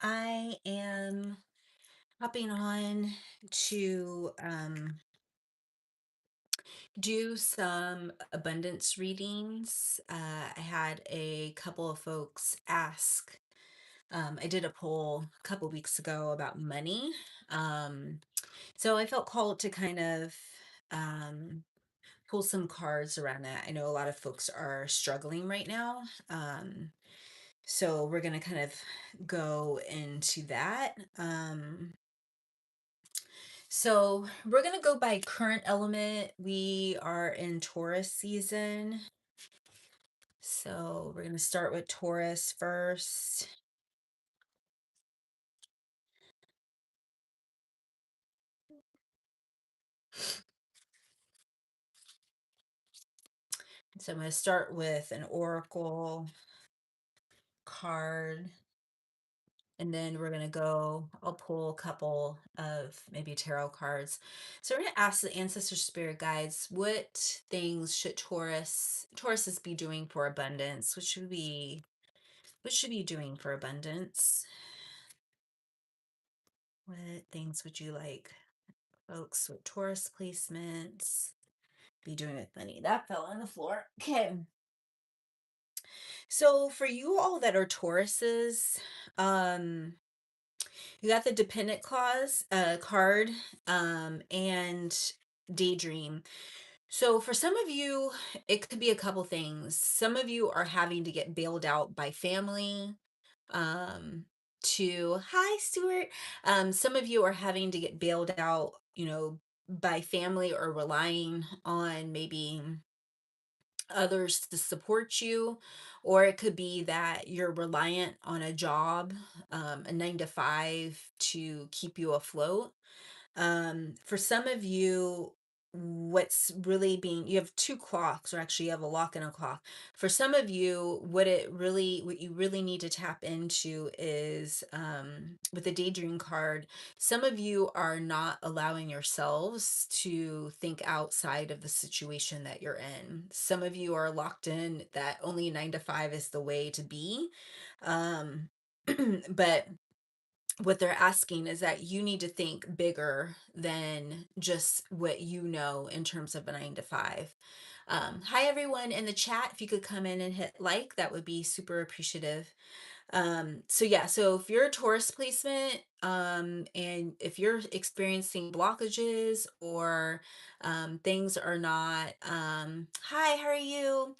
I am hopping on to do some abundance readings. I had a couple of folks ask. I did a poll a couple weeks ago about money. Um, so I felt called to kind of um, pull some cards around that. I know a lot of folks are struggling right now. So we're going to kind of go into that. So we're going to go by current element. We are in Taurus season. So we're going to start with Taurus first. So I'm going to start with an oracle card. And then we're going to go, I'll pull a couple of maybe tarot cards. So we're going to ask the ancestor spirit guides, what things should Tauruses be doing for abundance? What should be doing for abundance? What things would you like folks with Taurus placements be doing with money? That fell on the floor. Okay. So for you all that are Tauruses, um, you got the dependent clause card, and daydream. So for some of you, it could be a couple things. Some of you are having to get bailed out by family. Um, to Hi, Stuart. Some of you are having to get bailed out, by family or relying on maybe others to support you, or it could be that you're reliant on a job, a 9 to 5 to keep you afloat. For some of you, what's really being, you have two clocks, or actually you have a lock and a clock. For some of you, what you really need to tap into is, with the daydream card, some of you are not allowing yourselves to think outside of the situation that you're in. Some of you are locked in that only 9 to 5 is the way to be. Um, but what they're asking is that you need to think bigger than just what you know in terms of a 9 to 5. Hi, everyone in the chat. If you could come in and hit like, that would be super appreciative. So yeah, so if you're a Taurus placement, and if you're experiencing blockages or things are not, hi, how are you?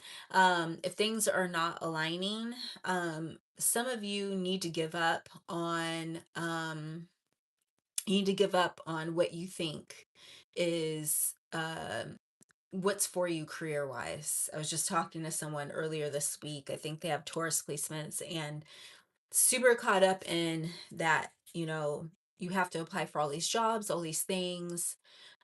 If things are not aligning, some of you need to give up on, what you think is, what's for you career wise. I was just talking to someone earlier this week. I think they have Taurus placements and super caught up in that, you have to apply for all these jobs, all these things,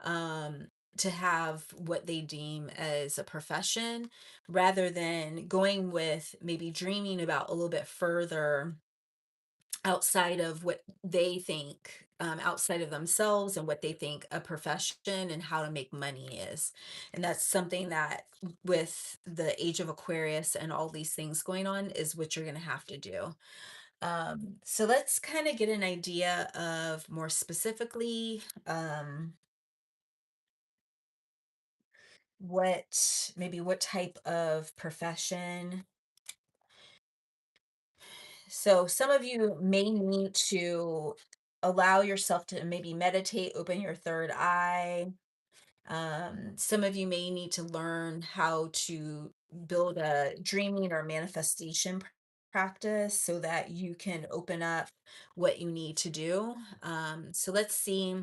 um, to have what they deem as a profession, rather than going with maybe dreaming about a little bit further outside of what they think, outside of themselves and what they think a profession and how to make money is. And that's something that, with the age of Aquarius and all these things going on, is what you're going to have to do. So let's kind of get an idea of, more specifically, what type of profession. So some of you may need to allow yourself to maybe meditate, open your third eye. Some of you may need to learn how to build a dreaming or manifestation practice so that you can open up what you need to do. So let's see,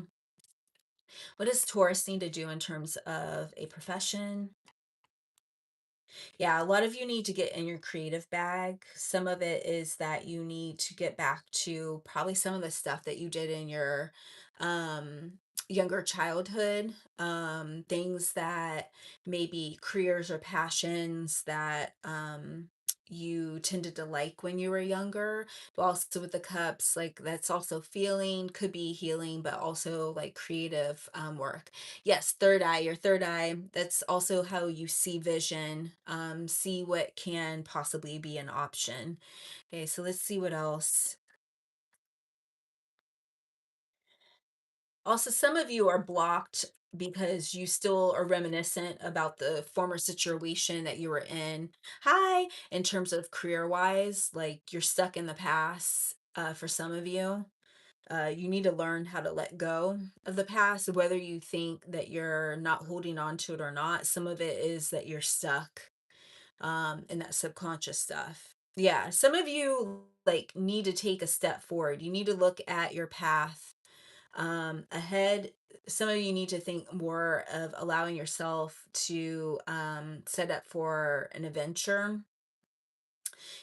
what does Taurus need to do in terms of a profession? Yeah, a lot of you need to get in your creative bag. Some of it is that you need to get back to probably some of the stuff that you did in your um younger childhood, things that maybe careers or passions that you tended to like when you were younger. But also with the cups, like that's also feeling, could be healing, but also like creative work. Yes, third eye, your third eye, that's also how you see vision, see what can possibly be an option. Okay, so let's see what else. Also, some of you are blocked because you still are reminiscent about the former situation that you were in. Hi, in terms of career wise, like you're stuck in the past for some of you. You need to learn how to let go of the past, whether you think that you're not holding on to it or not. Some of it is that you're stuck in that subconscious stuff. Yeah, some of you like need to take a step forward. You need to look at your path ahead. Some of you need to think more of allowing yourself to set up for an adventure.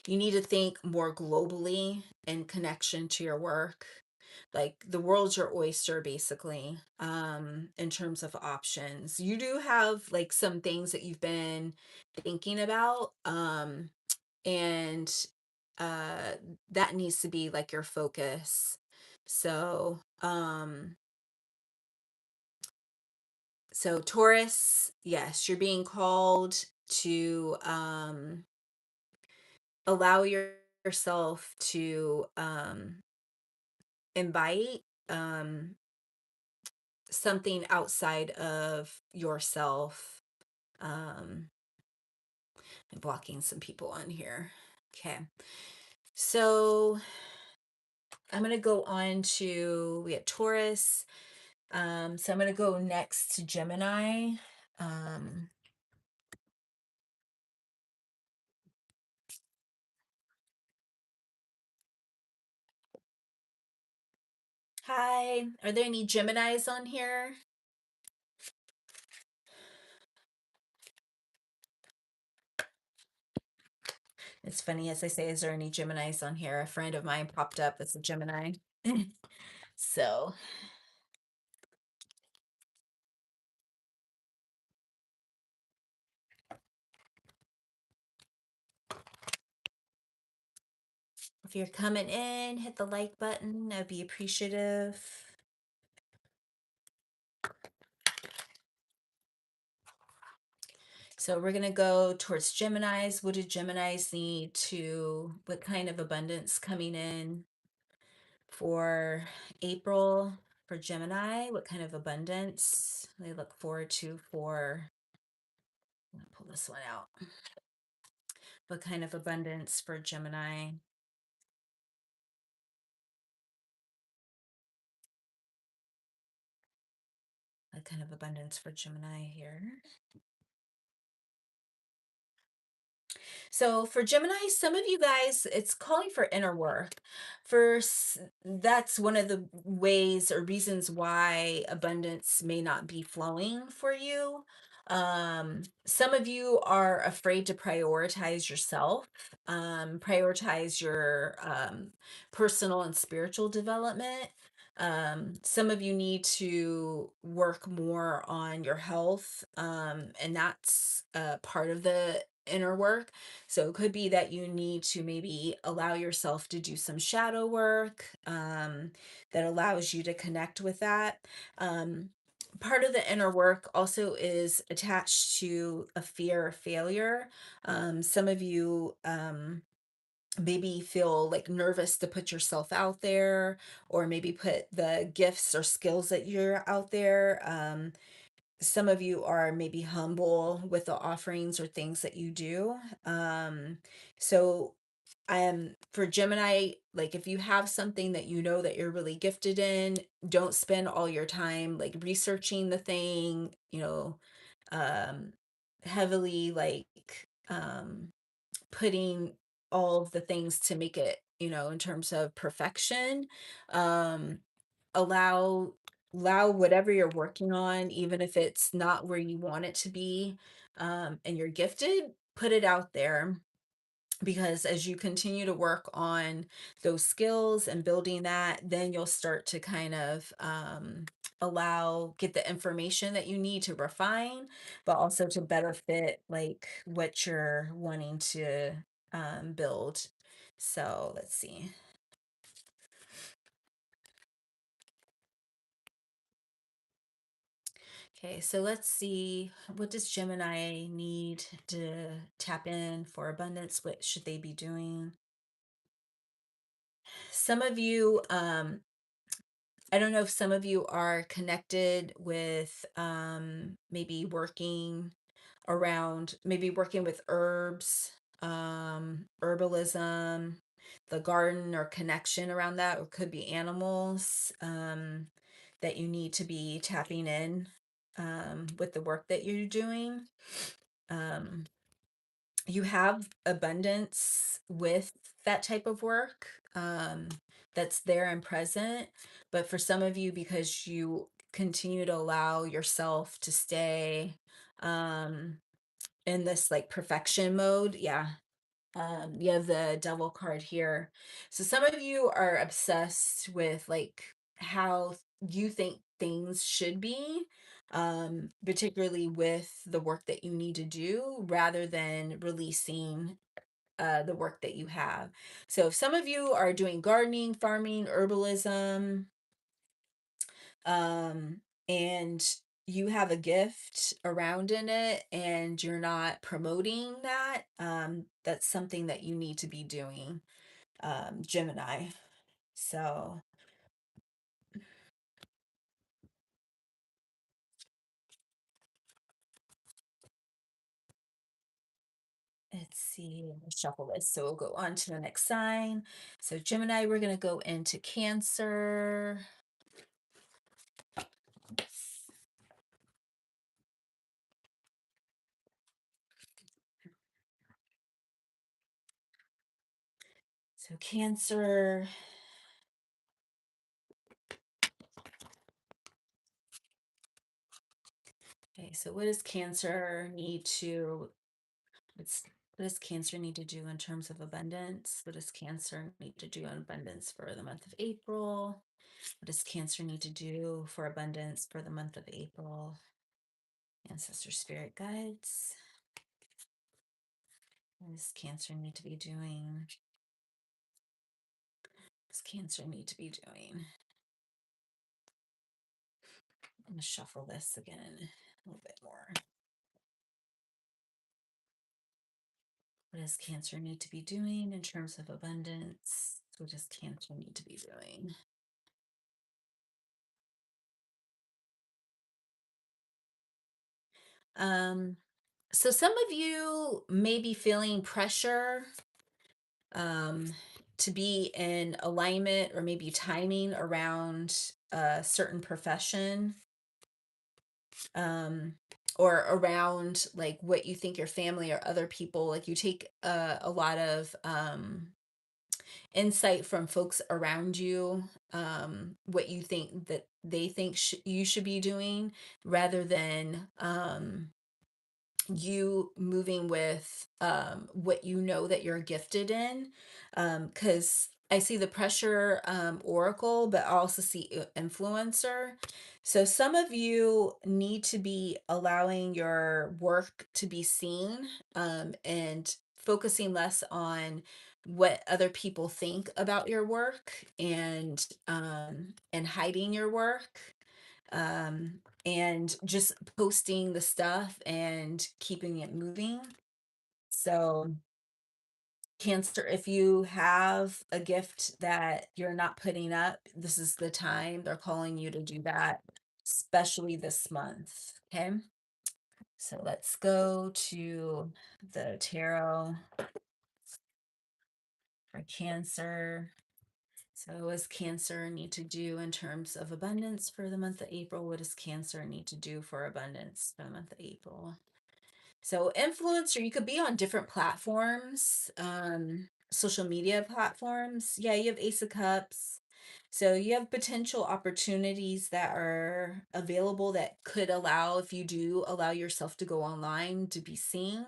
You need to think more globally in connection to your work. Like the world's your oyster, basically, in terms of options. You do have like some things that you've been thinking about, and uh, that needs to be like your focus. So, so Taurus, yes, you're being called to allow yourself to invite something outside of yourself. Um, I'm blocking some people on here. Okay. So I'm going to go on to, we had Taurus. So I'm going to go next to Gemini. Um, Hi, are there any Geminis on here? It's funny as I say, is there any Geminis on here? A friend of mine popped up as a Gemini. So if you're coming in, hit the like button. I'd be appreciative. So we're going to go towards Geminis. What do Geminis need to, what kind of abundance coming in for April for Gemini? What kind of abundance they look forward to for, I'm going to pull this one out. What kind of abundance for Gemini? What kind of abundance for Gemini here? So for Gemini, some of you guys, it's calling for inner work. First, that's one of the ways or reasons why abundance may not be flowing for you. Some of you are afraid to prioritize yourself, prioritize your personal and spiritual development. Some of you need to work more on your health, and that's part of the inner work. So it could be that you need to maybe allow yourself to do some shadow work that allows you to connect with that. Um, Part of the inner work also is attached to a fear of failure. Some of you maybe feel like nervous to put yourself out there, or maybe put the gifts or skills that you're out there. Some of you are maybe humble with the offerings or things that you do. So for Gemini, like if you have something that you know that you're really gifted in, don't spend all your time like researching the thing, um heavily like putting all of the things to make it, in terms of perfection. Um allow allow whatever you're working on, even if it's not where you want it to be, and you're gifted, put it out there, because as you continue to work on those skills and building that, then you'll start to kind of get the information that you need to refine, but also to better fit like what you're wanting to build. So let's see. Okay, so let's see. What does Gemini need to tap in for abundance? What should they be doing? Some of you, I don't know if some of you are connected with maybe working with herbs, herbalism, the garden or connection around that, or could be animals that you need to be tapping in with the work that you're doing. Um, you have abundance with that type of work that's there and present, but for some of you, because you continue to allow yourself to stay um in this like perfection mode, yeah, you have the devil card here. So some of you are obsessed with like how you think things should be, particularly with the work that you need to do rather than releasing the work that you have. So if some of you are doing gardening, farming, herbalism, um, and you have a gift around in it and you're not promoting that, that's something that you need to be doing, Gemini. So let's see, let's shuffle this. So we'll go on to the next sign. So Gemini, we're going to go into Cancer. So Cancer, okay, so what's, what does Cancer need to do in terms of abundance? What does Cancer need to do in abundance for the month of April? What does Cancer need to do for abundance for the month of April? Ancestor spirit guides. What does Cancer need to be doing? What does Cancer need to be doing? I'm going to shuffle this again a little bit more. What does Cancer need to be doing in terms of abundance? What does Cancer need to be doing? Um, so some of you may be feeling pressure um, to be in alignment or maybe timing around a certain profession, um, or around like what you think your family or other people like. You take a lot of insight from folks around you, what you think that they think you should be doing rather than you moving with what you know that you're gifted in, because I see the pressure oracle, but I also see influencer. So some of you need to be allowing your work to be seen, and focusing less on what other people think about your work, and hiding your work, and just posting the stuff and keeping it moving. So, Cancer, if you have a gift that you're not putting up, this is the time they're calling you to do that, especially this month. Okay. So let's go to the tarot for Cancer. So, what does Cancer need to do in terms of abundance for the month of April? What does Cancer need to do for abundance for the month of April? So, influencer, you could be on different platforms, social media platforms. Yeah, you have Ace of Cups. So, you have potential opportunities that are available that could allow, if you do allow yourself to go online to be seen,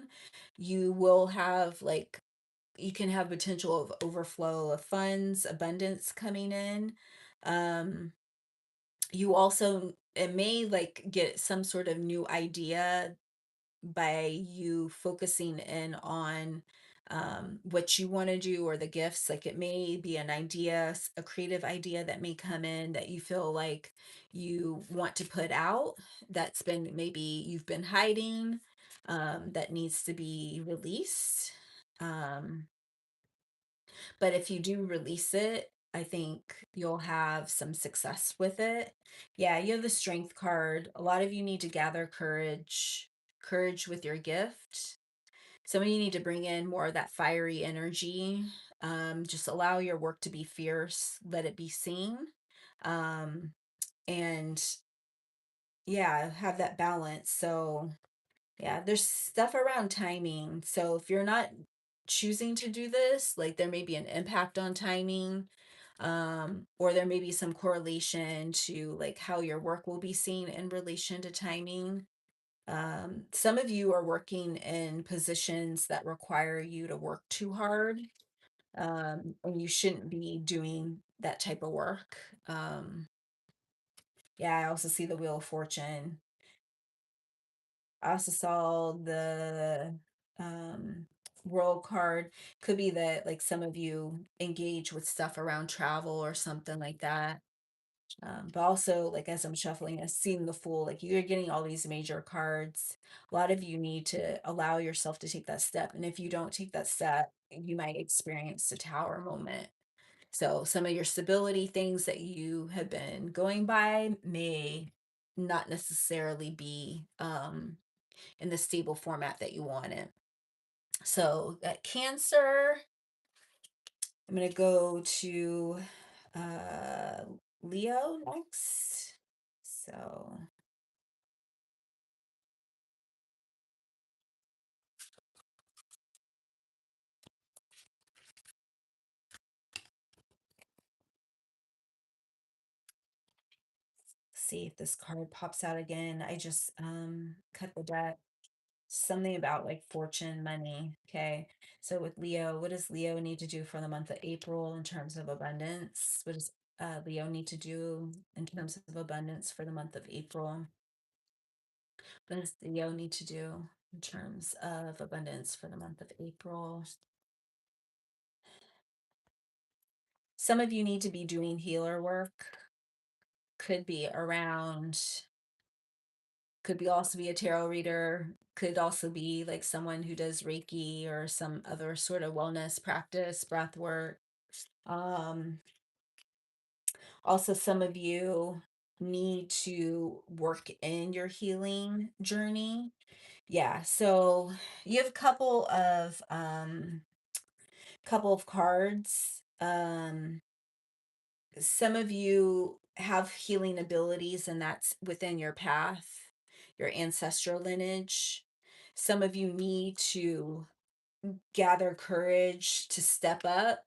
you will have like, you can have potential of overflow of funds, abundance coming in. Um, you also, it may like get some sort of new idea by you focusing in on what you want to do or the gifts. Like it may be an idea, a creative idea that may come in that you feel like you want to put out, that's been maybe you've been hiding, that needs to be released. Um, but if you do release it, I think you'll have some success with it. Yeah, you have the strength card. A lot of you need to gather courage with your gift. Some of you need to bring in more of that fiery energy. Just allow your work to be fierce, let it be seen. Um, and yeah, have that balance. So, yeah, there's stuff around timing. So, if you're not choosing to do this, like there may be an impact on timing, or there may be some correlation to like how your work will be seen in relation to timing. Some of you are working in positions that require you to work too hard, and you shouldn't be doing that type of work. Yeah, I also see the Wheel of Fortune. I also saw the um, World card. Could be that like some of you engage with stuff around travel or something like that. But also, like as I'm shuffling, I seeing the Fool, like you're getting all these major cards. A lot of you need to allow yourself to take that step. And if you don't take that step, you might experience the Tower moment. So some of your stability things that you have been going by may not necessarily be in the stable format that you want it. So that Cancer, I'm going to go to uh, Leo next. So see if this card pops out again. I just cut the deck. Something about like fortune, money. Okay. So with Leo, what does Leo need to do for the month of April in terms of abundance? What does Leo need to do in terms of abundance for the month of April? What does Leo need to do in terms of abundance for the month of April? Some of you need to be doing healer work. Could be around, could be also be a tarot reader, could also be like someone who does Reiki or some other sort of wellness practice, breath work. Um, Also, some of you need to work in your healing journey. Yeah, so you have a couple of cards. Some of you have healing abilities, and that's within your path, your ancestral lineage. Some of you need to gather courage to step up,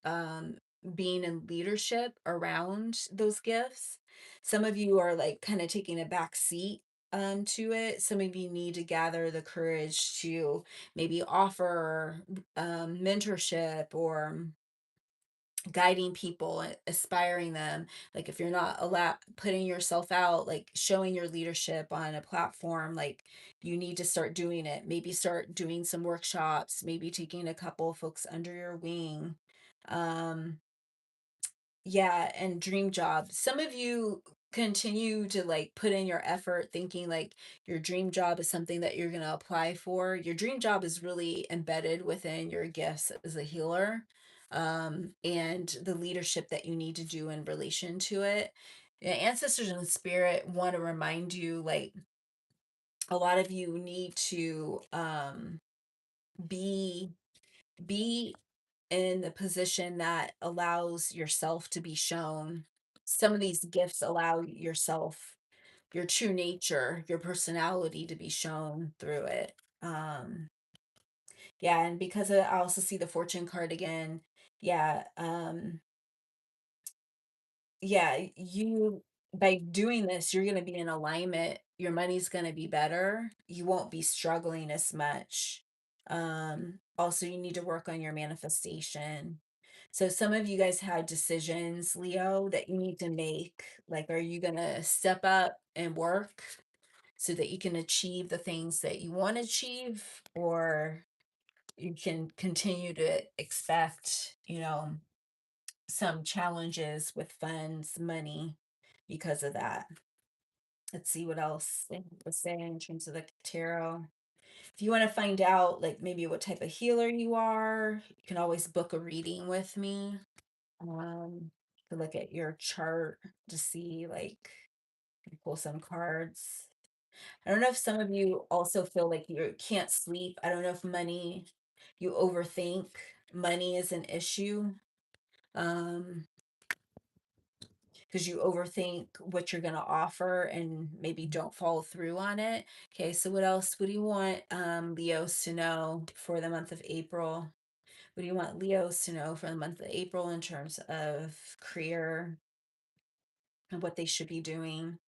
um, being in leadership around those gifts. Some of you are like kind of taking a back seat to it. Some of you need to gather the courage to maybe offer mentorship or guiding people, aspiring them. Like if you're not putting yourself out, like showing your leadership on a platform, like you need to start doing it. Maybe start doing some workshops, maybe taking a couple of folks under your wing. um yeah, and dream job. Some of you continue to like put in your effort thinking like your dream job is something that you're going to apply for. Your dream job is really embedded within your gifts as a healer, and the leadership that you need to do in relation to it. Yeah, ancestors and spirit want to remind you like a lot of you need to be be in the position that allows yourself to be shown. Some of these gifts allow yourself, your true nature, your personality to be shown through it. Um, yeah, and because I also see the fortune card again. Yeah, yeah, you by doing this, you're going to be in alignment. Your money's going to be better. You won't be struggling as much. Also, you need to work on your manifestation. So some of you guys have decisions, Leo, that you need to make. Like, are you going to step up and work so that you can achieve the things that you want to achieve, or you can continue to expect, some challenges with funds, money because of that. Let's see what else they have to say in terms of the tarot. If you want to find out, like maybe what type of healer you are, you can always book a reading with me. To look at your chart to see like pull some cards. I don't know if some of you also feel like you can't sleep. I don't know if you overthink money is an issue. Um, because you overthink what you're going to offer and maybe don't follow through on it. Okay, so what else? What do you want Leos to know for the month of April? What do you want Leos to know for the month of April in terms of career and what they should be doing?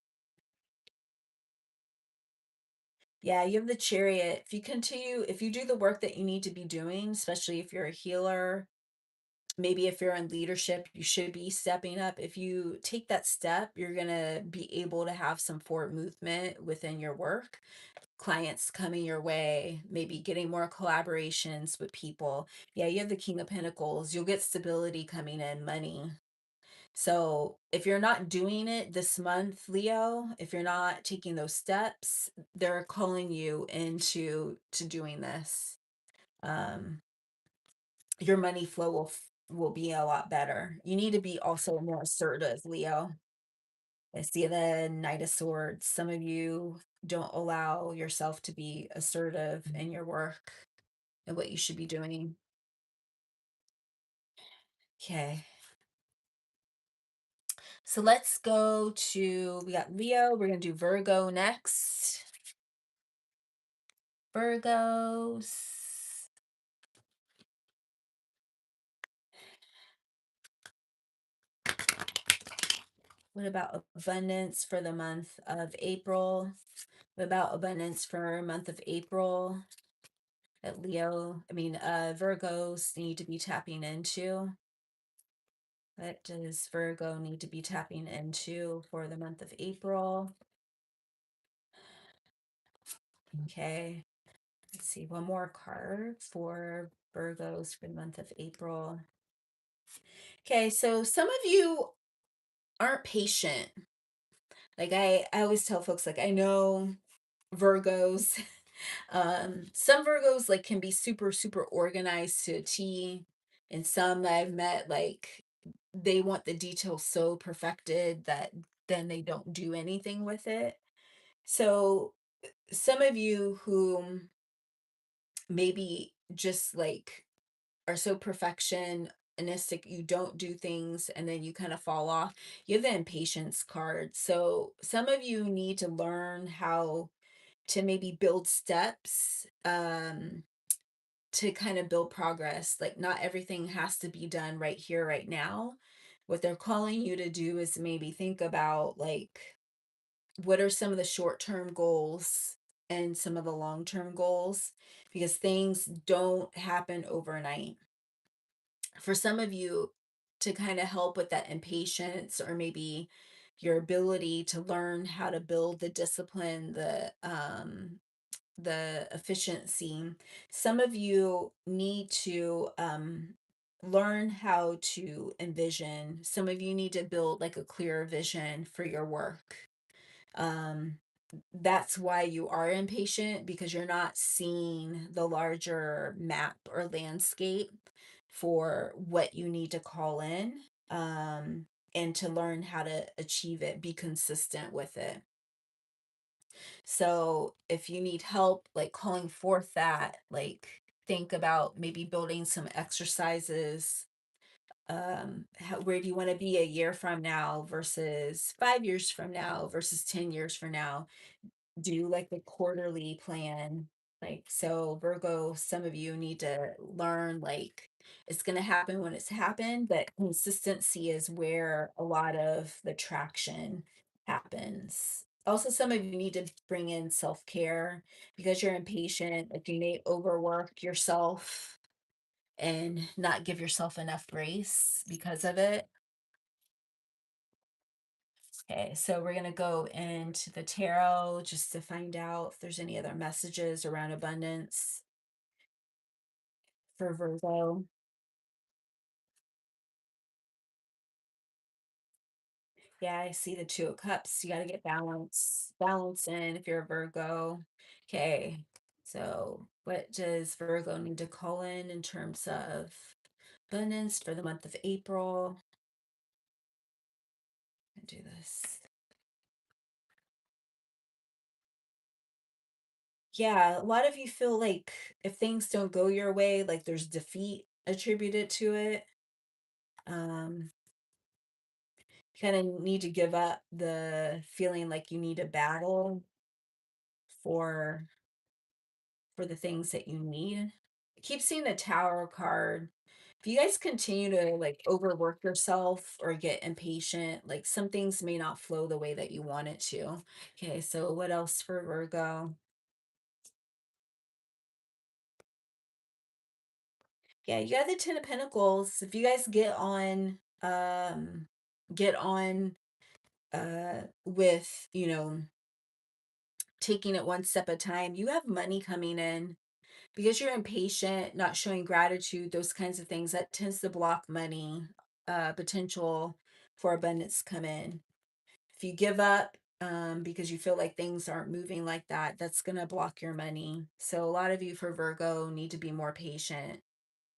Yeah, you have the chariot. If you continue, if you do the work that you need to be doing, especially if you're a healer, maybe if you're in leadership, you should be stepping up. If you take that step, you're going to be able to have some forward movement within your work. Clients coming your way, maybe getting more collaborations with people. Yeah, you have the King of Pentacles. You'll get stability coming in, money. So if you're not doing it this month, Leo, if you're not taking those steps, they're calling you into to doing this. Um, your money flow will be a lot better. You need to be also more assertive, Leo. I see the Knight of Swords. Some of you don't allow yourself to be assertive in your work and what you should be doing. Okay. So let's go to, we got Leo. We're going to do Virgo next. Virgos. What about abundance for the month of April? What about abundance for month of April that Virgos need to be tapping into? What does Virgo need to be tapping into for the month of April? Okay, let's see, one more card for Virgos for the month of April. Okay, so some of you aren't patient. Like I always tell folks, like I know Virgos. Some Virgos like can be super, super organized to a T. And some that I've met, like they want the details so perfected that then they don't do anything with it. So some of you who maybe just like are so perfectionistic, you don't do things and then you kind of fall off. You have the impatience card. So some of you need to learn how to maybe build steps to kind of build progress. Like not everything has to be done right here, right now. What they're calling you to do is maybe think about like what are some of the short-term goals and some of the long-term goals because things don't happen overnight. For some of you to kind of help with that impatience or maybe your ability to learn how to build the discipline, the efficiency. Some of you need to learn how to envision. Some of you need to build like a clear vision for your work. Um, that's why you are impatient because you're not seeing the larger map or landscape for what you need to call in and to learn how to achieve it, be consistent with it. So if you need help, like calling forth that, like think about maybe building some exercises. Where do you want to be a year from now versus 5 years from now versus 10 years from now? Do like the quarterly plan. Like, so Virgo, some of you need to learn like it's going to happen when it's happened, but consistency is where a lot of the traction happens. Also, some of you need to bring in self-care because you're impatient. Like, you may overwork yourself and not give yourself enough grace because of it. Okay, so we're going to go into the tarot just to find out if there's any other messages around abundance for Virgo. Yeah, I see the Two of Cups. You got to get balance in if you're a Virgo. Okay, so what does Virgo need to call in terms of Abundance for the month of April. Do this. Yeah, a lot of you feel like if things don't go your way, like there's defeat attributed to it. Um, you kind of need to give up the feeling like you need a battle for the things that you need. Keep seeing the Tower card. If you guys continue to like overwork yourself or get impatient, like some things may not flow the way that you want it to. Okay, so what else for Virgo? Yeah, you got the Ten of Pentacles. If you guys get on with, taking it one step at a time, you have money coming in because you're impatient, not showing gratitude, those kinds of things that tends to block money, potential for abundance come in. If you give up because you feel like things aren't moving like that, that's going to block your money. So a lot of you for Virgo need to be more patient,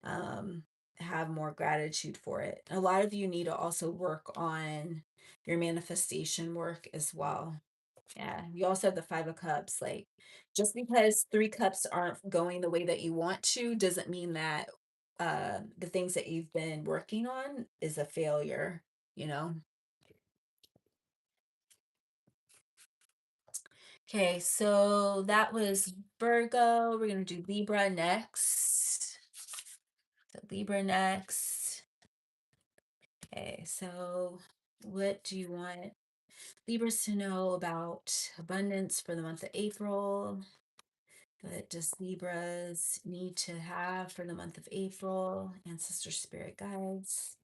um, have more gratitude for it. A lot of you need to also work on your manifestation work as well. Yeah, you also have the Five of Cups. Like, just because three cups aren't going the way that you want to doesn't mean that the things that you've been working on is a failure, you know? Okay, so that was Virgo. We're going to do Libra next. So Libra next. Okay, so what do you want Libras to know about abundance for the month of April? What does Libras need to have for the month of April? Ancestor spirit guides.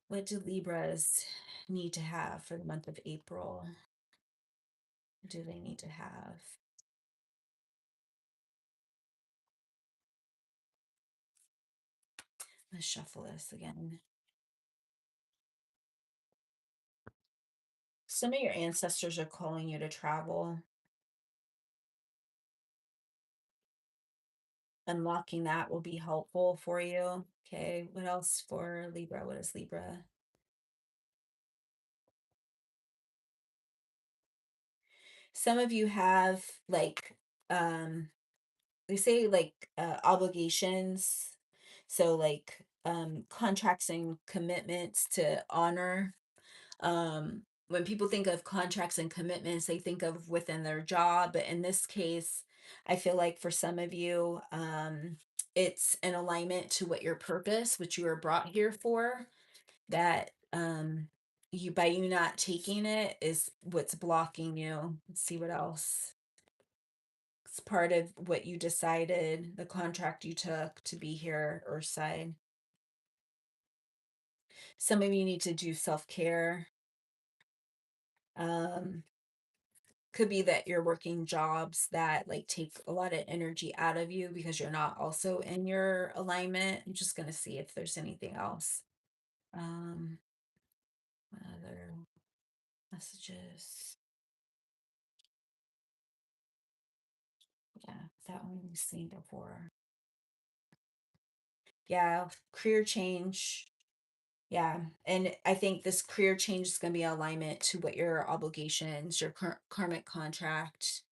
What do Libras need to have for the month of April? What do they need to have? Let's shuffle this again. Some of your ancestors are calling you to travel. Unlocking that will be helpful for you. Okay, what else for Libra? What is Libra? Some of you have like they say like obligations, so like contracts and commitments to honor. When people think of contracts and commitments, they think of within their job, but in this case, I feel like for some of you, it's an alignment to what your purpose, which you were brought here for, that you by you not taking it is what's blocking you. Let's see what else. It's part of what you decided, the contract you took to be here, Earthside. Some of you need to do self-care. Um, could be that you're working jobs that like take a lot of energy out of you because you're not also in your alignment. I'm just gonna see if there's anything else. Um, what other messages? Yeah, that one we've seen before. Yeah, career change. Yeah, and I think this career change is going to be alignment to what your obligations, your karmic contract.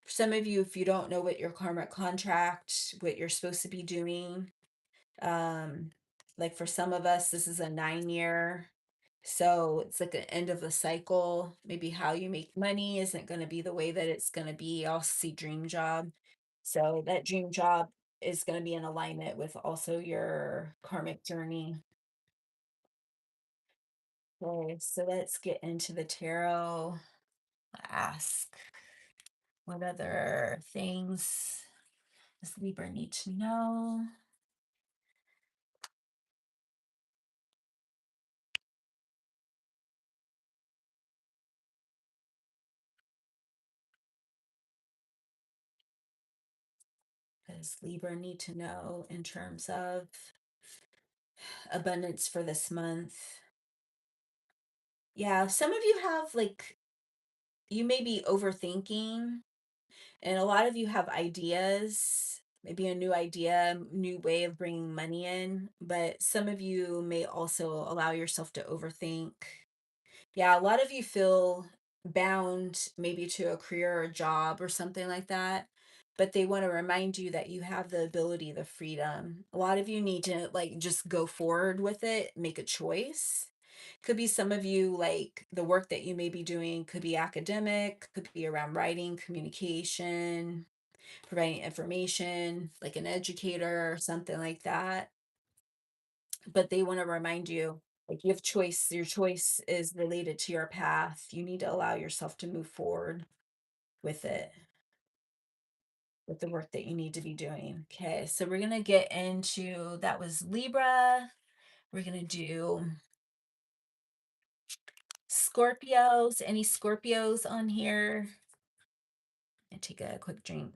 For some of you, if you don't know what your karmic contract, what you're supposed to be doing, um, like for some of us, this is a 9 year, so it's like an end of a cycle. Maybe how you make money isn't going to be the way that it's going to be. I'll see dream job. So that dream job is going to be in alignment with also your karmic journey. Okay, so let's get into the tarot. Ask what other things does Libra need to know? Does Libra need to know in terms of abundance for this month? Yeah, some of you have like, you may be overthinking, and a lot of you have ideas maybe a new idea, new way of bringing money in. But some of you may also allow yourself to overthink. Yeah, a lot of you feel bound maybe to a career or a job or something like that, but they want to remind you that you have the ability, the freedom. A lot of you need to like just go forward with it, make a choice. Could be some of you like the work that you may be doing could be academic, could be around writing, communication, providing information, like an educator or something like that. But they want to remind you like you have choice, your choice is related to your path. You need to allow yourself to move forward with it, with the work that you need to be doing. Okay, so we're going to get into that was Libra. We're going to do Scorpios. Any Scorpios on here? And take a quick drink.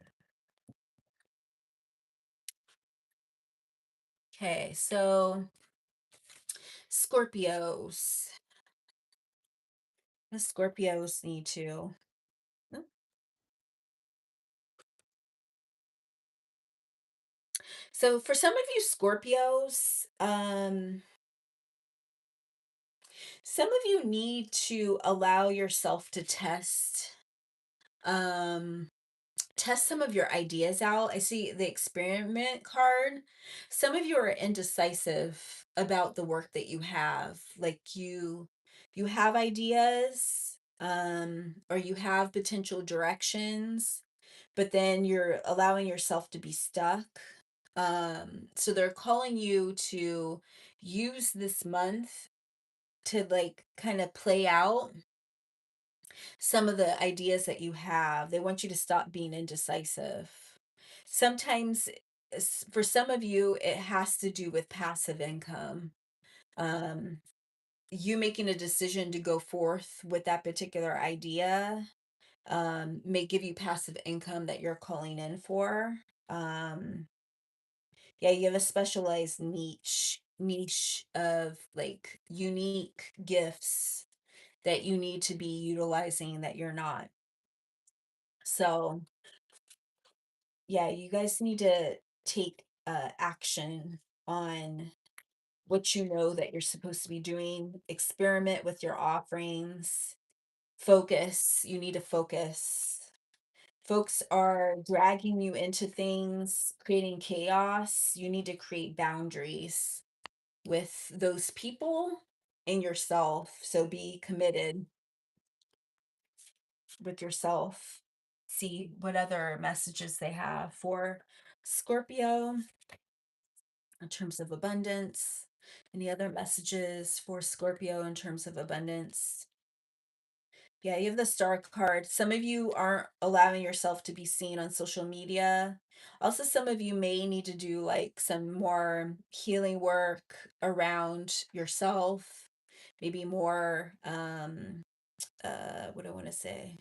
Okay, so Scorpios. The Scorpios need to. Oh, so for some of you Scorpios, some of you need to allow yourself to um test some of your ideas out. I see the experiment card. Some of you are indecisive about the work that you have. Like you have ideas or you have potential directions, but then you're allowing yourself to be stuck. So they're calling you to use this month to like kind of play out some of the ideas that you have. They want you to stop being indecisive. Sometimes, for some of you, it has to do with passive income. Um, you making a decision to go forth with that particular idea may give you passive income that you're calling in for. Um, yeah, you have a specialized niche of like unique gifts that you need to be utilizing that you're not. So, yeah, you guys need to take action on what you know that you're supposed to be doing. Experiment with your offerings. Focus. You need to focus. Folks are dragging you into things, creating chaos. You need to create boundaries with those people and yourself. So be committed with yourself. See what other messages they have for Scorpio in terms of abundance. Any other messages for Scorpio in terms of abundance? Yeah, you have the star card. Some of you aren't allowing yourself to be seen on social media. Also, some of you may need to do like some more healing work around yourself, maybe more what do I want to say?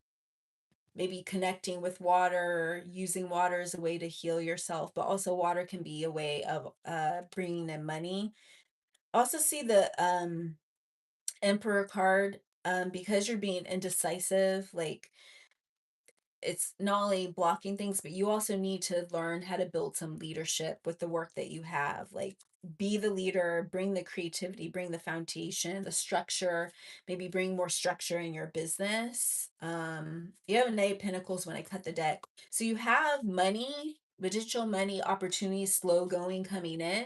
Maybe connecting with water, using water as a way to heal yourself, but also water can be a way of bringing in money. Also see the Emperor card, because you're being indecisive, like it's not only blocking things, but you also need to learn how to build some leadership with the work that you have. Like, be the leader, bring the creativity, bring the foundation, the structure, maybe bring more structure in your business. You have a Knight of Pentacles when I cut the deck. So you have money, potential money opportunities, slow going coming in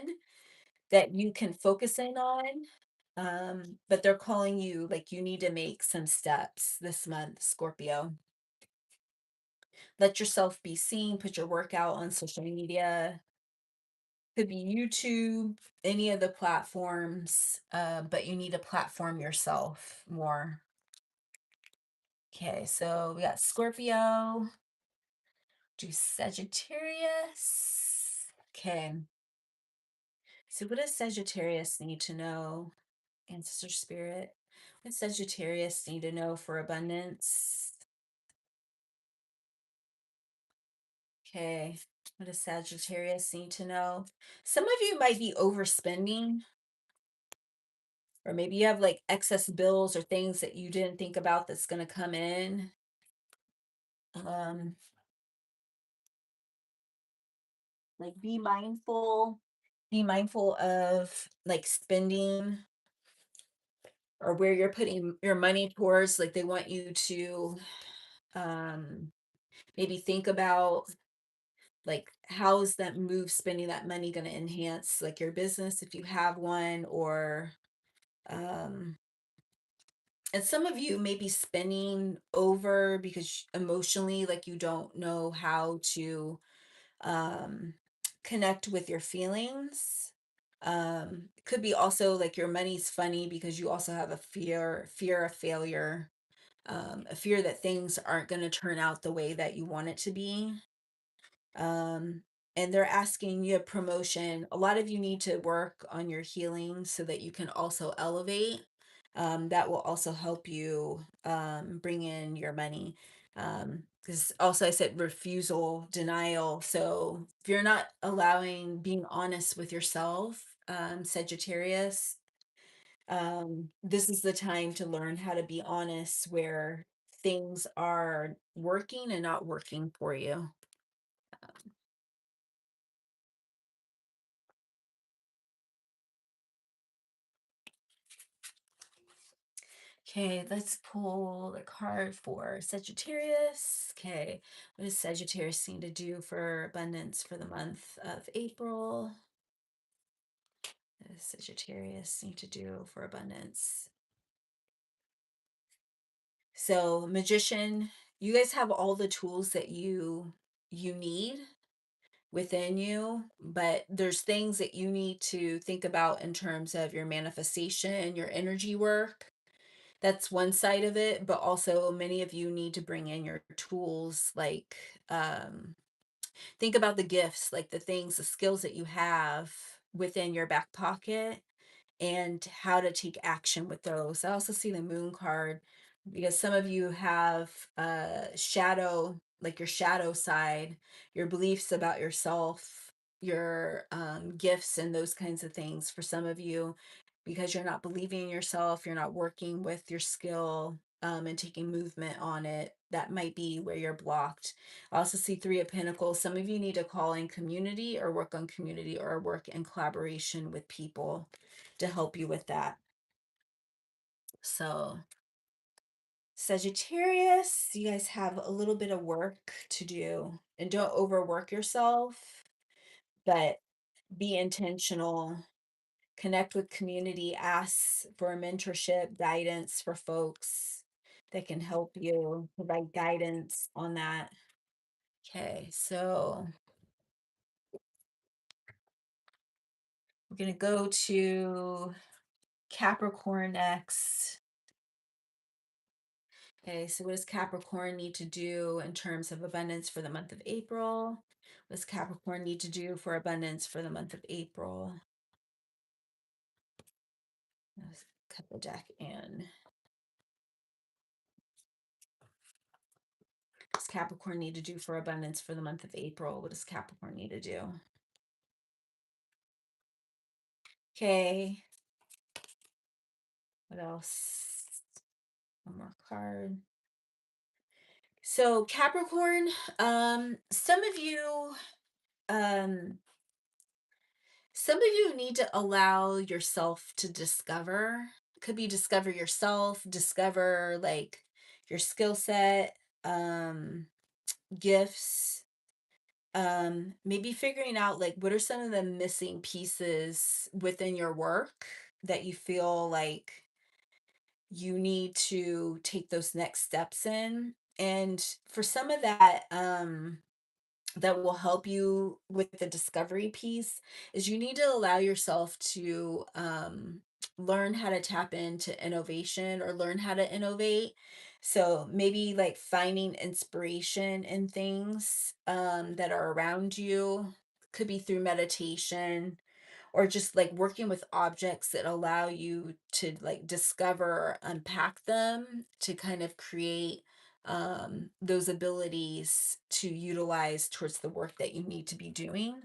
that you can focus in on. But they're calling you like you need to make some steps this month, Scorpio. Let yourself be seen, put your work out on social media. Could be YouTube, any of the platforms, but you need to platform yourself more. Okay, so we got Scorpio, do Sagittarius. Okay, so what does Sagittarius need to know? Ancestor spirit. What does Sagittarius need to know for abundance? Okay, what does Sagittarius need to know? Some of you might be overspending, or maybe you have like excess bills or things that you didn't think about that's going to come in. Um, Like be mindful of like spending or where you're putting your money towards. Like they want you to um maybe think about like how is that move spending that money going to enhance like your business if you have one, or um and some of you may be spending over because emotionally like you don't know how to um connect with your feelings. It could be also like your money's funny because you also have a fear of failure, a fear that things aren't going to turn out the way that you want it to be. um, and they're asking you a promotion. A lot of you need to work on your healing so that you can also elevate. That will also help you bring in your money. Because also I said refusal, denial. So if you're not allowing being honest with yourself, Sagittarius, this is the time to learn how to be honest where things are working and not working for you. Okay, let's pull the card for Sagittarius. Okay, what does Sagittarius need to do for abundance for the month of April? What does Sagittarius need to do for abundance? So, Magician, you guys have all the tools that you need within you, but there's things that you need to think about in terms of your manifestation, your energy work. That's one side of it, but also many of you need to bring in your tools, like think about the gifts, like the things, the skills that you have within your back pocket and how to take action with those. I also see the moon card because some of you have shadow, like your shadow side, your beliefs about yourself, your gifts, and those kinds of things for some of you because you're not believing in yourself, you're not working with your skill. And taking movement on it, that might be where you're blocked. I also see Three of Pentacles. Some of you need to call in community or work on community or work in collaboration with people to help you with that. So, Sagittarius, you guys have a little bit of work to do. And don't overwork yourself, but be intentional. Connect with community, ask for mentorship, guidance for folks that can help you provide guidance on that. Okay, so we're going to go to Capricorn next. Okay, so what does Capricorn need to do in terms of abundance for the month of April? What does Capricorn need to do for abundance for the month of April? Let's cut the deck in. What does Capricorn need to do for abundance for the month of April? What does Capricorn need to do? Okay, what else? One more card. So Capricorn, um, some of you need to allow yourself to discover. Could be discover yourself, discover like your skill set, um, gifts, maybe figuring out like what are some of the missing pieces within your work that you feel like you need to take those next steps in. And for some of that, that will help you with the discovery piece is you need to allow yourself to learn how to tap into innovation or learn how to innovate. So maybe like finding inspiration in things that are around you, could be through meditation or just like working with objects that allow you to like discover or unpack them to kind of create those abilities to utilize towards the work that you need to be doing.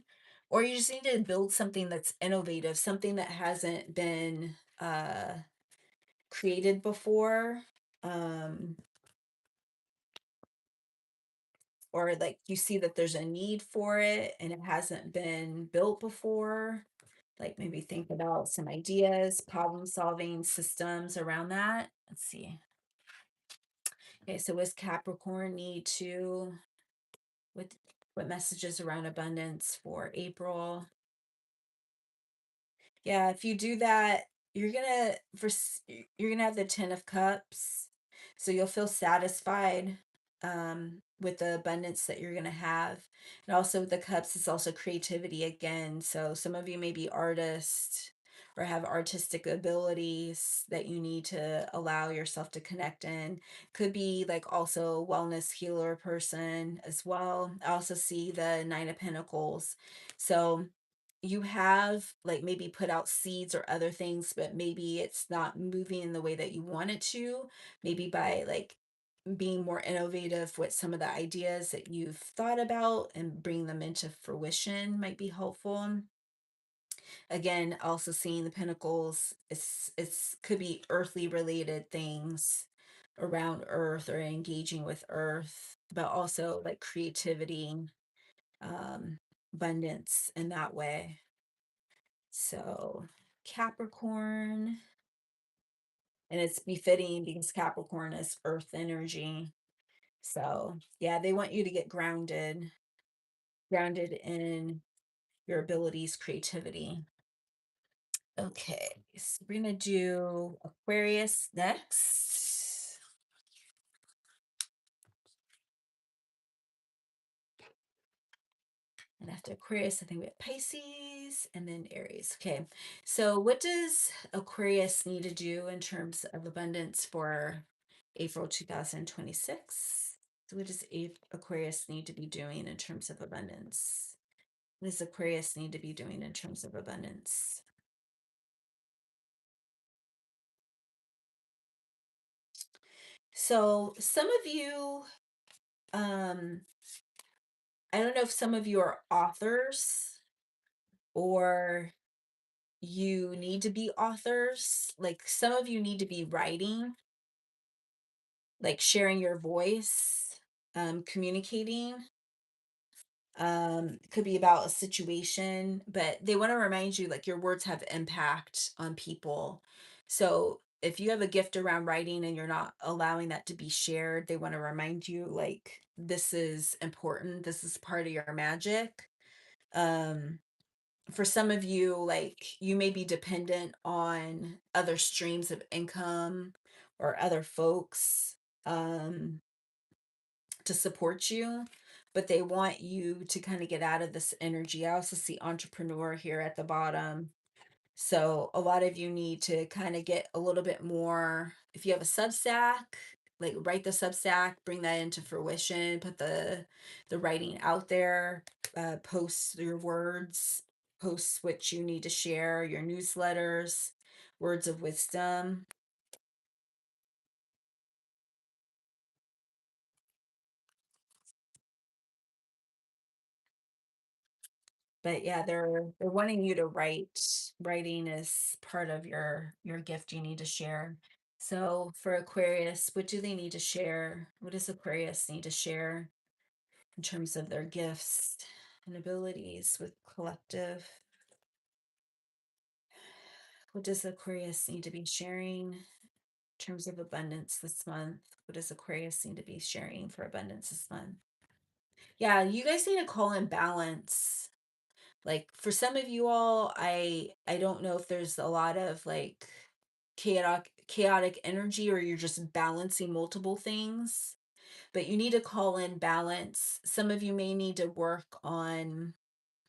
Or you just need to build something that's innovative, something that hasn't been created before, um, or like you see that there's a need for it and it hasn't been built before. Like maybe think about some ideas, problem solving systems around that. Let's see. Okay, so what's Capricorn need to, with what messages around abundance for April? Yeah, if you do that, you're gonna have the 10 of Cups, so you'll feel satisfied with the abundance that you're gonna have. And also with the cups, it's also creativity again. So some of you may be artists or have artistic abilities that you need to allow yourself to connect in. Could be like also wellness healer person as well. I also see the Nine of Pentacles. So you have like maybe put out seeds or other things, but maybe it's not moving in the way that you want it to. Maybe by like being more innovative with some of the ideas that you've thought about and bring them into fruition might be helpful. Again, also seeing the pentacles, it's could be earthly related things around earth or engaging with earth, but also like creativity, um, abundance in that way. So Capricorn, and it's befitting because Capricorn is earth energy. So yeah, they want you to get grounded in your abilities, creativity. Okay, so we're gonna do Aquarius next. And after Aquarius, I think we have Pisces and then Aries. Okay, so what does Aquarius need to do in terms of abundance for April 2026? So what does Aquarius need to be doing in terms of abundance? What does Aquarius need to be doing in terms of abundance? So some of you, um, I don't know if some of you are authors or you need to be authors. Like some of you need to be writing, like sharing your voice, communicating. Could be about a situation, but they want to remind you like your words have impact on people. So if you have a gift around writing and you're not allowing that to be shared, they want to remind you like this is important, this is part of your magic. um for some of you, like you may be dependent on other streams of income or other folks, um to support you, but they want you to kind of get out of this energy. I also see entrepreneur here at the bottom. So a lot of you need to kind of get a little bit more. If you have a Substack, like write the Substack, bring that into fruition, put the writing out there, post your words, post what you need to share, your newsletters, words of wisdom. But yeah, they're wanting you to write. Writing is part of your gift you need to share. So for Aquarius, what do they need to share? What does Aquarius need to share in terms of their gifts and abilities with collective? What does Aquarius need to be sharing in terms of abundance this month? What does Aquarius need to be sharing for abundance this month? Yeah, you guys need to call in balance. Like for some of you all, I don't know if there's a lot of like chaotic energy or you're just balancing multiple things, but you need to call in balance. Some of you may need to work on,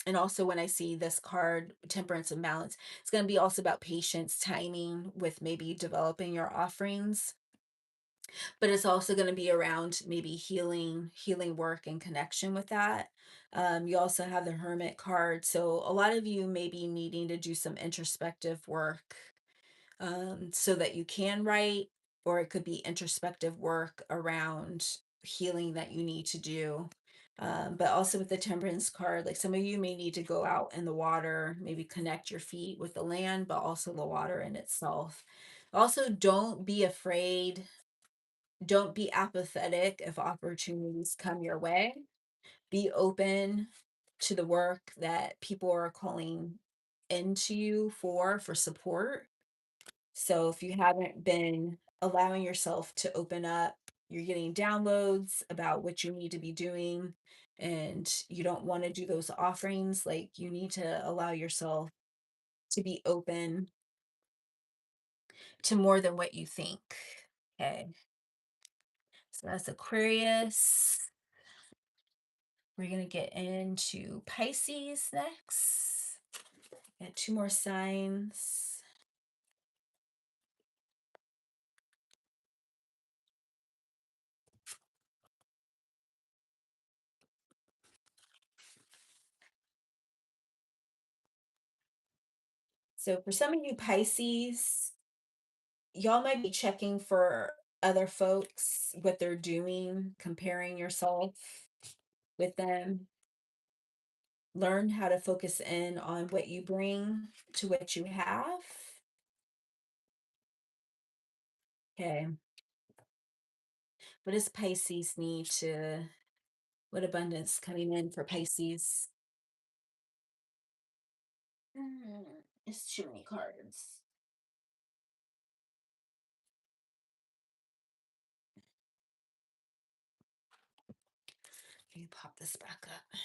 and also when I see this card, temperance and balance, it's going to be also about patience, timing with maybe developing your offerings, but it's also going to be around maybe healing work and connection with that. You also have the Hermit card, so a lot of you may be needing to do some introspective work, so that you can write, or it could be introspective work around healing that you need to do. But also with the Temperance card, like some of you may need to go out in the water, maybe connect your feet with the land, but also the water in itself. Also, don't be afraid, don't be apathetic if opportunities come your way. be open to the work that people are calling into you for support. So if you haven't been allowing yourself to open up, you're getting downloads about what you need to be doing, and you don't want to do those offerings, like you need to allow yourself to be open to more than what you think. Okay. So that's Aquarius. We're going to get into Pisces next. Got two more signs. So for some of you Pisces, y'all might be checking for other folks, what they're doing, comparing yourself with them. Learn how to focus in on what you bring to what you have. Okay. What does Pisces need to, what abundance coming in for Pisces? It's too many cards. Let me pop this back up.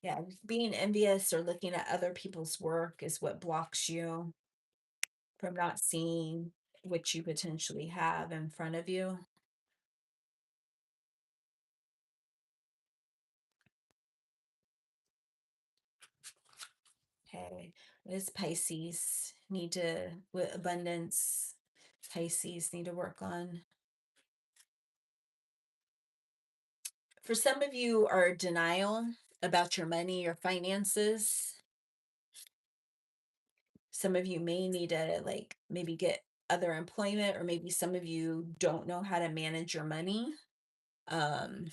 Yeah, being envious or looking at other people's work is what blocks you from not seeing what you potentially have in front of you. Okay, what does Pisces need to, what abundance Pisces need to work on? For some of you are denial about your money, your finances. Some of you may need to like maybe get other employment, or maybe some of you don't know how to manage your money. Um,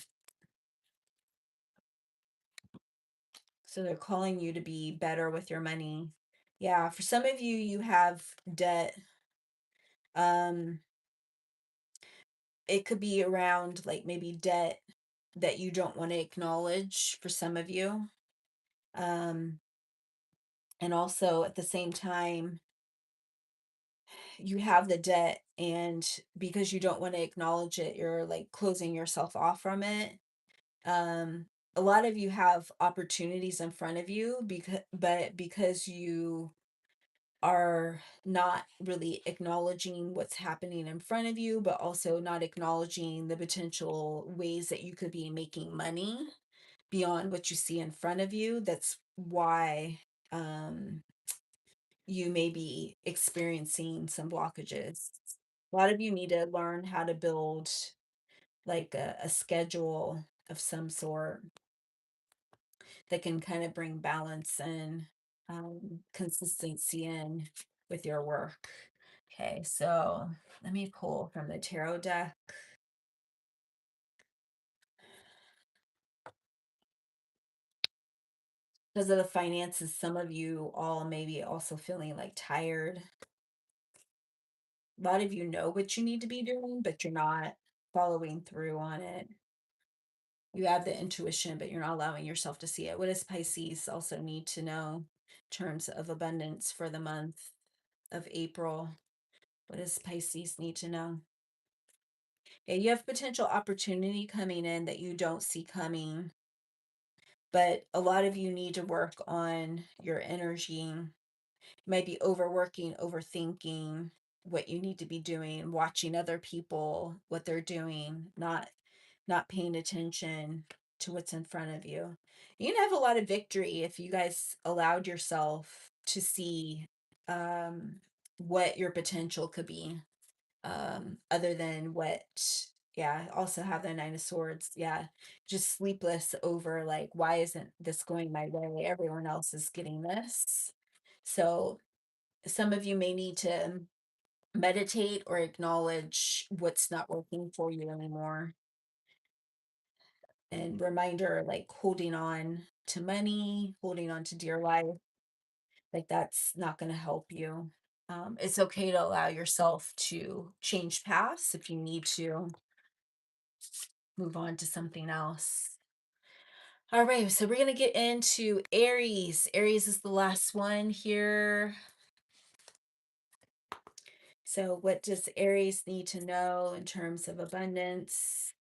so they're calling you to be better with your money. Yeah, for some of you, you have debt. Um, it could be around like maybe debt that you don't want to acknowledge for some of you. Um, and also at the same time, you have the debt, and because you don't want to acknowledge it, you're like closing yourself off from it. Um, a lot of you have opportunities in front of you because you are not really acknowledging what's happening in front of you, but also not acknowledging the potential ways that you could be making money beyond what you see in front of you. That's why you may be experiencing some blockages. A lot of you need to learn how to build like a schedule of some sort that can kind of bring balance and consistency in with your work. Okay, so let me pull from the tarot deck. Because of the finances, some of you all maybe also feeling like tired. A lot of you know what you need to be doing, but you're not following through on it. You have the intuition, but you're not allowing yourself to see it. What does Pisces also need to know in terms of abundance for the month of April? What does Pisces need to know? Yeah, you have potential opportunity coming in that you don't see coming, but a lot of you need to work on your energy. You might be overworking, overthinking what you need to be doing, watching other people, what they're doing, not paying attention to what's in front of you. You can have a lot of victory if you guys allowed yourself to see what your potential could be, other than what, yeah, also have the Nine of Swords. Yeah, just sleepless over like, why isn't this going my way? Everyone else is getting this. So some of you may need to meditate or acknowledge what's not working for you anymore. And reminder, like holding on to money, holding on to dear life, like that's not going to help you. It's okay to allow yourself to change paths if you need to, move on to something else. All right, so we're going to get into Aries. Aries is the last one here. So, what does Aries need to know in terms of abundance?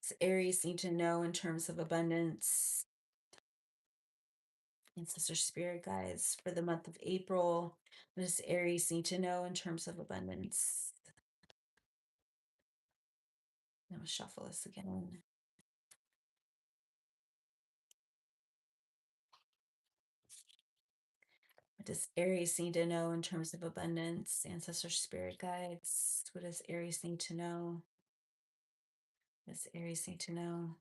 Does Aries need to know in terms of abundance? Ancestor spirit guides for the month of April. What does Aries need to know in terms of abundance? I'm going to shuffle this again. What does Aries need to know in terms of abundance? Ancestor spirit guides. What does Aries need to know? What does Aries need to know?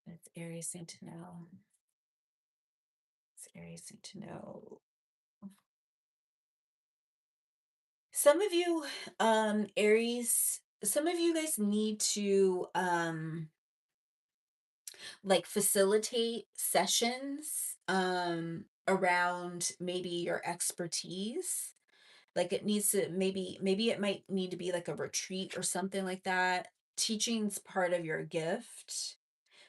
What does Aries need to know? What does Aries need to know? Some of you, Aries, some of you guys need to like facilitate sessions around maybe your expertise. Like it needs to maybe it might need to be like a retreat or something like that. Teaching's part of your gift,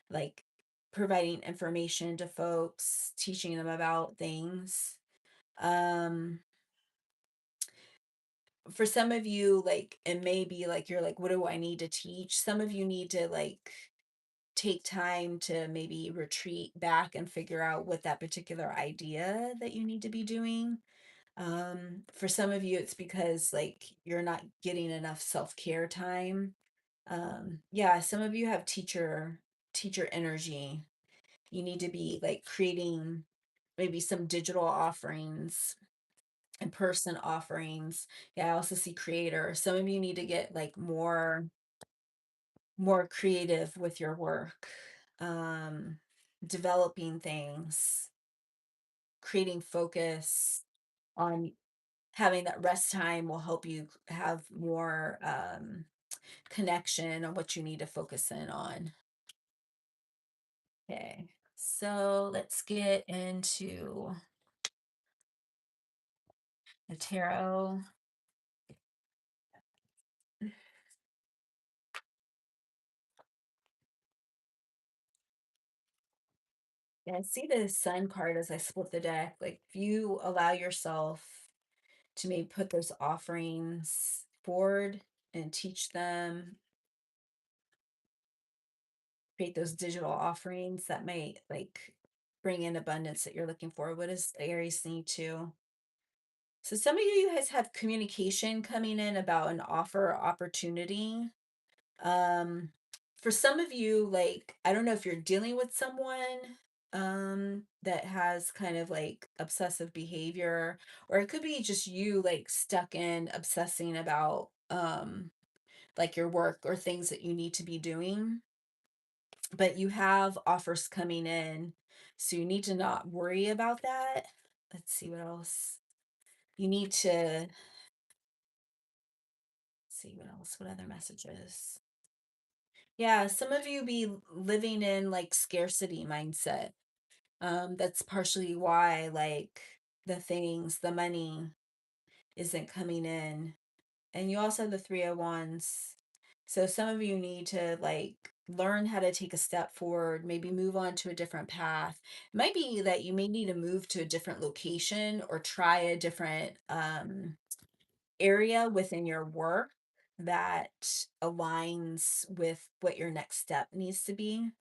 like providing information to folks, teaching them about things. Um for some of you, like it may be like you're like, what do I need to teach? Some of you need to like take time to maybe retreat back and figure out what that particular idea that you need to be doing. For some of you, it's because like you're not getting enough self-care time. Yeah, some of you have teacher energy. You need to be like creating maybe some digital offerings, in-person offerings. Yeah, I also see creator. Some of you need to get like more creative with your work. Um, developing things, creating focus on having that rest time will help you have more connection on what you need to focus in on. Okay, so let's get into the tarot. Yeah, I see the sun card as I split the deck. Like if you allow yourself to maybe put those offerings forward and teach them, create those digital offerings that might like bring in abundance that you're looking for. What does Aries need to? So some of you guys have communication coming in about an offer or opportunity. Um, for some of you, like, I don't know if you're dealing with someone that has kind of like obsessive behavior, or it could be just you like stuck in obsessing about like your work or things that you need to be doing, but you have offers coming in, so you need to not worry about that. Let's see what else. You need to see what else, what other messages. Yeah, some of you be living in like scarcity mindset. That's partially why like the money isn't coming in. And you also have the three of wands. So some of you need to like learn how to take a step forward, maybe move on to a different path. It might be that you may need to move to a different location or try a different area within your work that aligns with what your next step needs to be.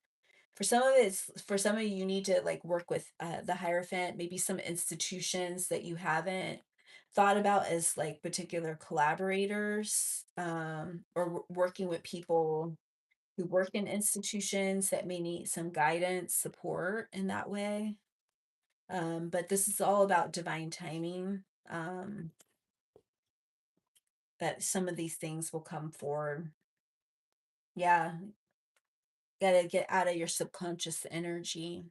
For some of you, you need to like work with the Hierophant, maybe some institutions that you haven't thought about as like particular collaborators, or working with people who work in institutions that may need some guidance, support in that way. But this is all about divine timing. That some of these things will come forward. Yeah, gotta get out of your subconscious energy.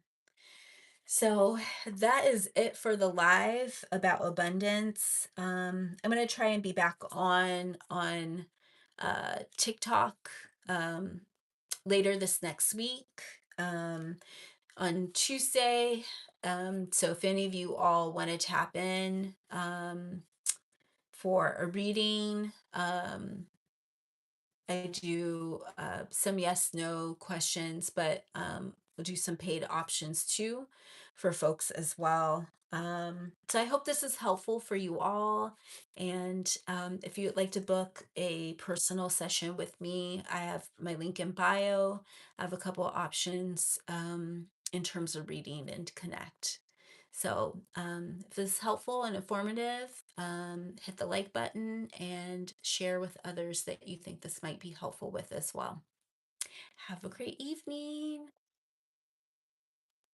So that is it for the live about abundance. I'm gonna try and be back on TikTok later this next week. Um, on Tuesday. So if any of you all want to tap in for a reading, I do some yes, no questions, but we'll do some paid options too for folks as well. So I hope this is helpful for you all. And if you'd like to book a personal session with me, I have my link in bio. I have a couple of options in terms of reading and connect. So, if this is helpful and informative, hit the like button and share with others that you think this might be helpful with as well. Have a great evening.